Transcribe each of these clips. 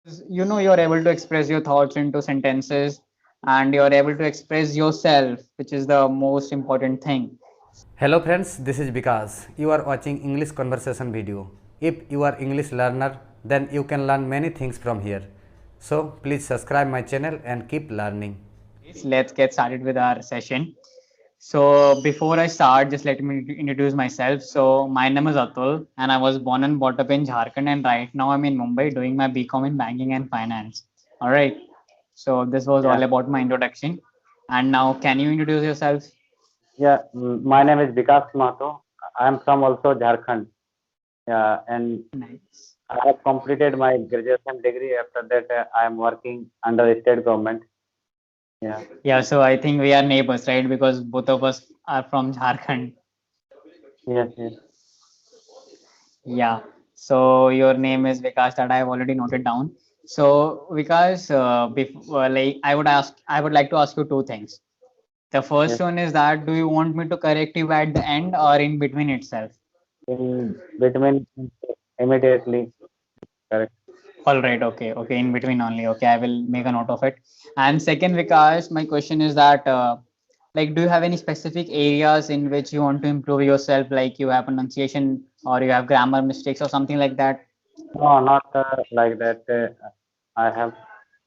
You're able to express your thoughts into sentences, and you're able to express yourself, which is the most important thing. Hello friends, this is Vikas. You are watching English conversation video. If you are English learner, then you can learn many things from here. So please subscribe my channel and keep learning. Let's get started with our session. So before I start, just let me introduce myself. So my name is Atul, and I was born and brought up in Jharkhand, and right now I'm in Mumbai doing my BCom in banking and finance. All right. So this was Yeah, all about my introduction. And now, can you introduce yourself? my name is Vikas Mato. I am from also Jharkhand. Yeah, and Nice. I have completed my graduation degree. After that, I am working under the state government. Yeah, Yeah. So I think we are neighbors, right? Because both of us are from Jharkhand. yes, yes, Yeah. So your name is Vikas that I have already noted down. So Vikas, before, like I would like to ask you two things. The first yes. one is that do you want me to correct you at the end or in between itself? In between, immediately, correct. All right. Okay. Okay. In between only. Okay. I will make a note of it. And second, Vikas, my question is that, like, do you have any specific areas in which you want to improve yourself? Like you have pronunciation or you have grammar mistakes or something like that? No, not like that. I have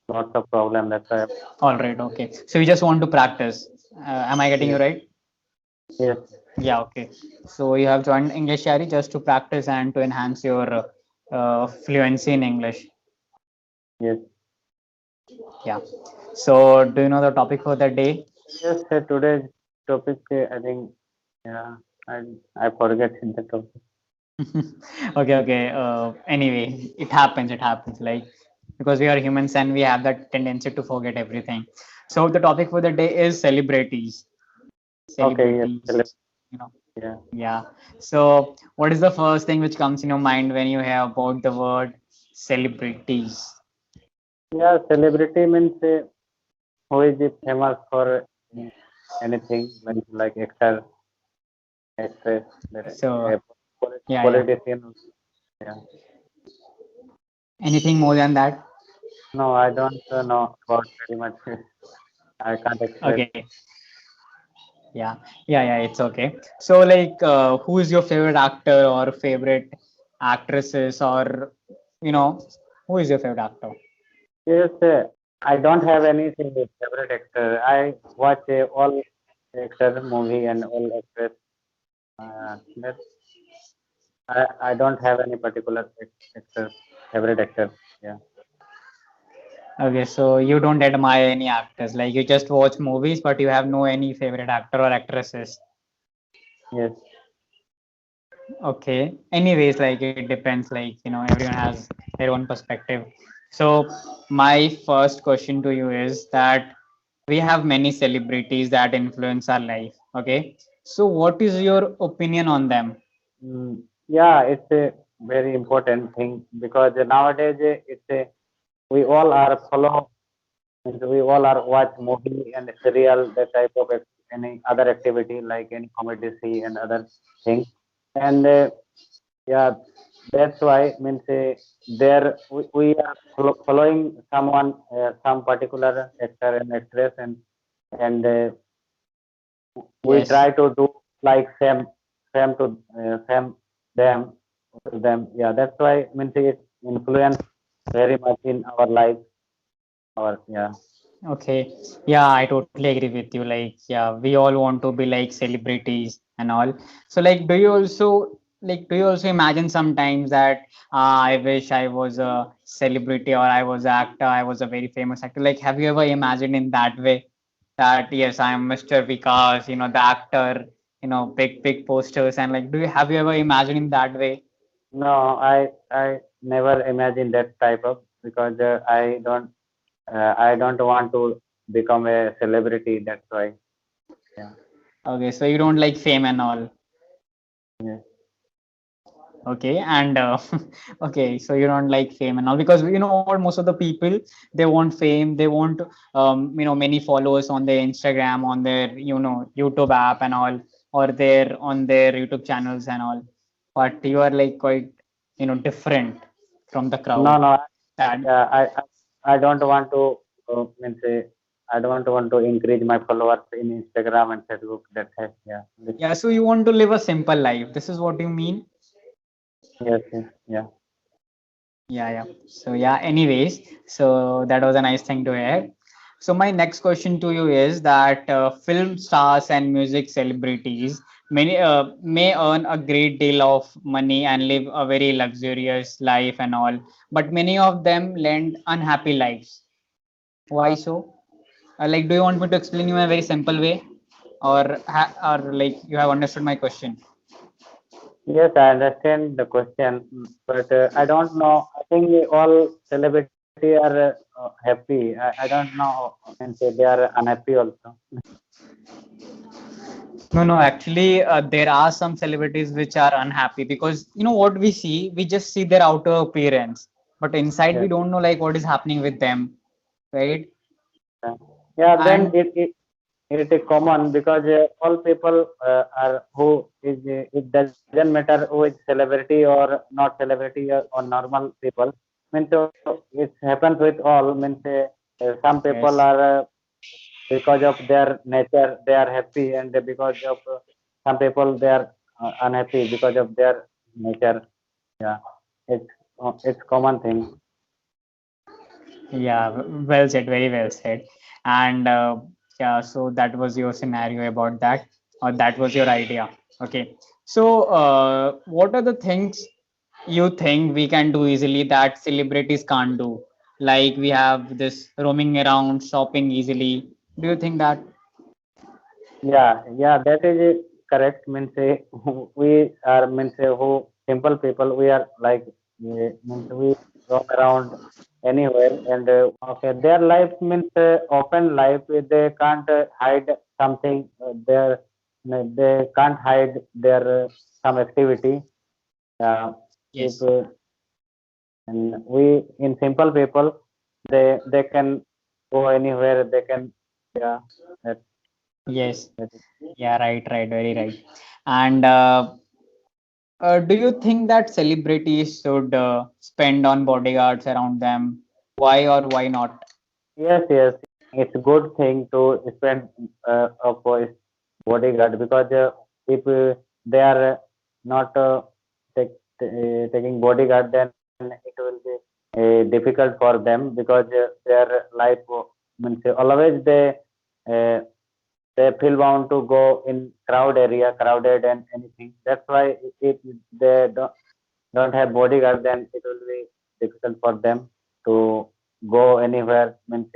lots of problem. That's why. All right. Okay. So you just want to practice. Am I getting you Yes, right? yes, Yeah. Okay. So you have joined English Shari just to practice and to enhance your fluency in English. yes, Yeah. So do you know the topic for the day? yes. Today's topic, I think, yeah, I I forget the topic. Okay. Okay. Anyway, it happens. It happens. Like because we are humans and we have that tendency to forget everything. So the topic for the day is celebrities. Okay, yes, Celebrities. You know. yeah. Yeah. So, what is the first thing which comes in your mind when you hear about the word celebrities? Yeah, celebrity means who is it famous for anything like actor, actress, that So, yeah, yeah. politician. Yeah. Anything more than that? No, I don't know about very much. I can't express. Okay. Yeah. Yeah, yeah. It's okay. So, like, who is your favorite actor or favorite actresses, or you know, who is your favorite actor? Yes, I don't have anything with favorite actor. I watch all actor movie and all actress. That I don't have any particular actor favorite actor. Yeah. Okay, so you don't admire any actors, like you just watch movies, but you have no any favorite actor or actresses. Yes. Okay. Anyways, like it depends. Like everyone has their own perspective. So my first question to you is that we have many celebrities that influence our life. Okay. So what is your opinion on them? Yeah, it's a very important thing because nowadays it's a we all are follow and we all are watch movie and serial that type of any other activity like any comedy see and other things and yeah that's why means there we are following someone some particular actor and actress and we Yes. try to do like same to same them to them. Yeah, that's why means it influence very much in our life. Our yeah. Okay. Yeah, I totally agree with you. Like, yeah, we all want to be like celebrities and all. So, like, do you also imagine sometimes that I wish I was a celebrity or I was an actor, I was a very famous actor. Like, have you ever imagined in that way that yes, I am Mr. Vikas, the actor, big posters and like, do you have you ever imagined in that way? No, I never imagined that type of because I don't want to become a celebrity. That's why. Yeah. Okay, so you don't like fame and all. Yeah. Okay, and okay, so you don't like fame and all because you know what, most of the people they want fame, they want many followers on their Instagram, on their YouTube app and all, or their on their YouTube channels and all. But you are like quite different from the No, crowd. no. That Yeah, I don't want to means I don't want to increase my followers in Instagram and Facebook. That's it. Yeah. yeah. So you want to live a simple life. This is what you mean? Yes, yes, yeah. Yeah, yeah. So yeah, anyways, so that was a nice thing to hear. So my next question to you is that film stars and music celebrities many may earn a great deal of money and live a very luxurious life and all, but many of them lead unhappy lives. Why so? Like, do you want me to explain you in a very simple way, or or like you have understood my question? Yes, I understand the question, but I don't know. I think all celebrity are happy. I don't know, and they are unhappy also. No, no, actually, there are some celebrities which are unhappy because you know what we see, we just see their outer appearance, but inside we Yes. don't know like what is happening with them, right? Yeah, yeah, then And it is common because all people are who is it doesn't matter who is celebrity or not celebrity or normal people. Means it happens with all. Means some people yes, are because of their nature they are happy, and because of some people they are unhappy because of their nature. Yeah, it's it's common thing. yeah, well said, very well said. And yeah, so that was your scenario about that, or that was your idea. Okay, so what are the things you think we can do easily that celebrities can't do? Like we have this roaming around, shopping easily. Do you think that? Yeah, yeah, that is correct. Means we are means who simple people. We are like means we roam around anywhere, and okay, their life means open life. They can't hide something. They can't hide their some activity. If Yes. and we in simple people, they can go anywhere. They can yeah. That, Yes. that Yeah, right, right, very right. And do you think that celebrities should spend on bodyguards around them? Why or why not? Yes, yes, it's a good thing to spend for his bodyguard because if they are not taking bodyguard, then it will be difficult for them because their life means always uh, they feel bound to go in crowd area, crowded and anything. That's why if they don't have bodyguard, then it will be difficult for them to go anywhere. Means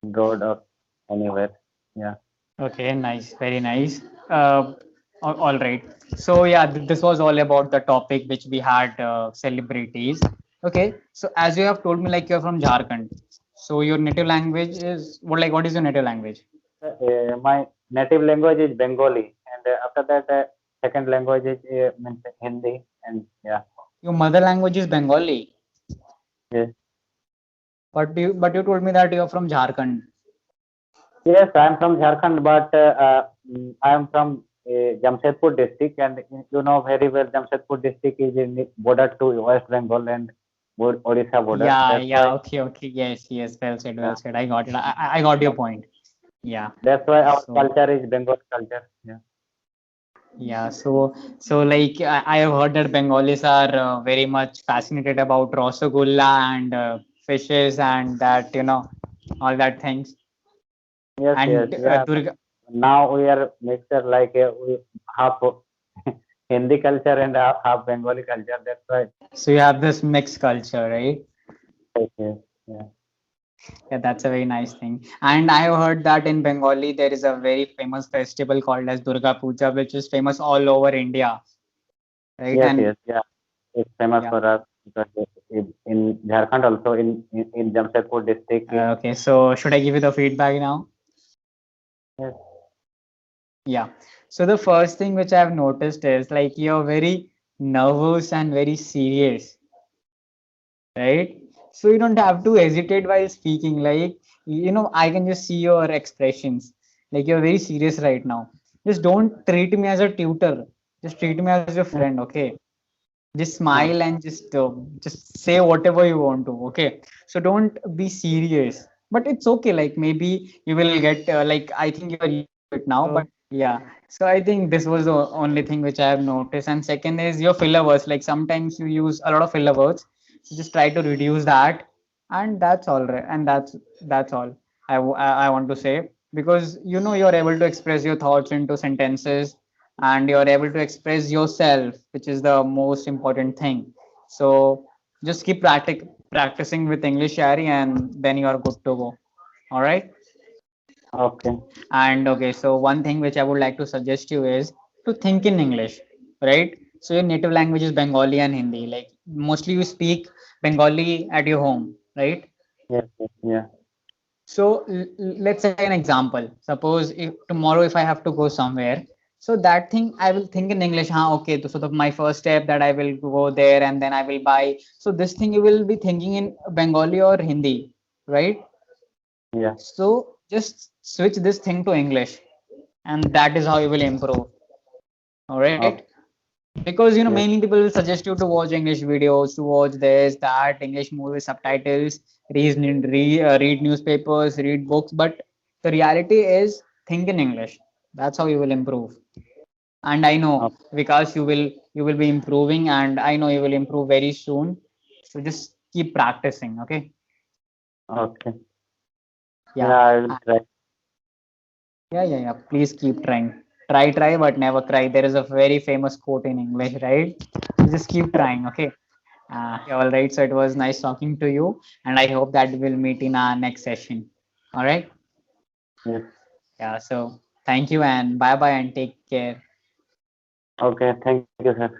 road or anywhere. Yeah. Okay, nice, very nice. Uh, all right. So yeah, this was all about the topic which we had celebrities. Okay, so as you have told me, like you're from Jharkhand. So your native language is what? Like, what is your native language? My native language is Bengali, and after that, second language is means Hindi, and yeah. Your mother language is Bengali, Yes, but you told me that you're from Jharkhand. yes, I am from Jharkhand, but I am from Jamshedpur district, and you know very well Jamshedpur district is in the border to West Bengal and Odisha border. Yeah, That's yeah, why, okay, okay. Yes, yes, well said, yeah, well said. I got it. I got your point. Yeah. that's why our So culture is Bengal culture. Yeah. yeah, so like I have heard that Bengalis are very much fascinated about Rasagulla and fishes and that all that things. Yes, yes, And yeah. Durga, Now we are mixture like we half Hindi culture and half Bengali culture. That's why. so you have this mixed culture, right? Yes, yes, yeah. Yeah, that's a very nice thing. And I have heard that in Bengali there is a very famous festival called as Durga Puja, which is famous all over India, right? Yes, And yes, yeah. It's famous yeah. for us because in Jharkhand also in Jamshedpur district. Okay, so should I give you the feedback now? Yes, Yeah. So the first thing which I've noticed is like you're very nervous and very serious, right? So you don't have to hesitate while speaking. Like, I can just see your expressions. Like you're very serious right now. Just don't treat me as a tutor. Just treat me as your friend, okay? just smile and just say whatever you want to. Okay, so don't be serious, but it's okay. Like maybe you will get like I think you are used to it now, but yeah. So I think this was the only thing which I have noticed. And second is your filler words. Like sometimes you use a lot of filler words, so just try to reduce that, and that's all right. And that's all I want to say, because you know you're able to express your thoughts into sentences, and you're able to express yourself, which is the most important thing. So just keep practicing with English, Shari, and then you are good to go. All right. Okay. And okay, so one thing which I would like to suggest you is to think in English, right? So your native language is Bengali and Hindi. Like mostly you speak Bengali at your home, right? Yes, yes, yeah. So let's say an example. Suppose if tomorrow if I have to go somewhere, so that thing I will think in English. Huh, okay. So the my first step that I will go there and then I will buy. So this thing you will be thinking in Bengali or Hindi, right? Yeah. So just switch this thing to English, and that is how you will improve. All right. Okay. Because you know Yes. mainly people will suggest you to watch English videos, to watch this, that, English movie subtitles, read newspapers, read books, but the reality is think in English. That's how you will improve. And I know Okay. because you will be improving, and I know you will improve very soon. So just keep practicing. Okay. Okay. Yeah. Yeah, I will try. Yeah. Please keep trying. Try, but never cry. There is a very famous quote in English, right? So just keep trying, okay? Yeah, all right. So it was nice talking to you, and I hope that we'll meet in our next session. All right. Yes. Yeah. So thank you and bye bye and take care. Okay. Thank you, sir.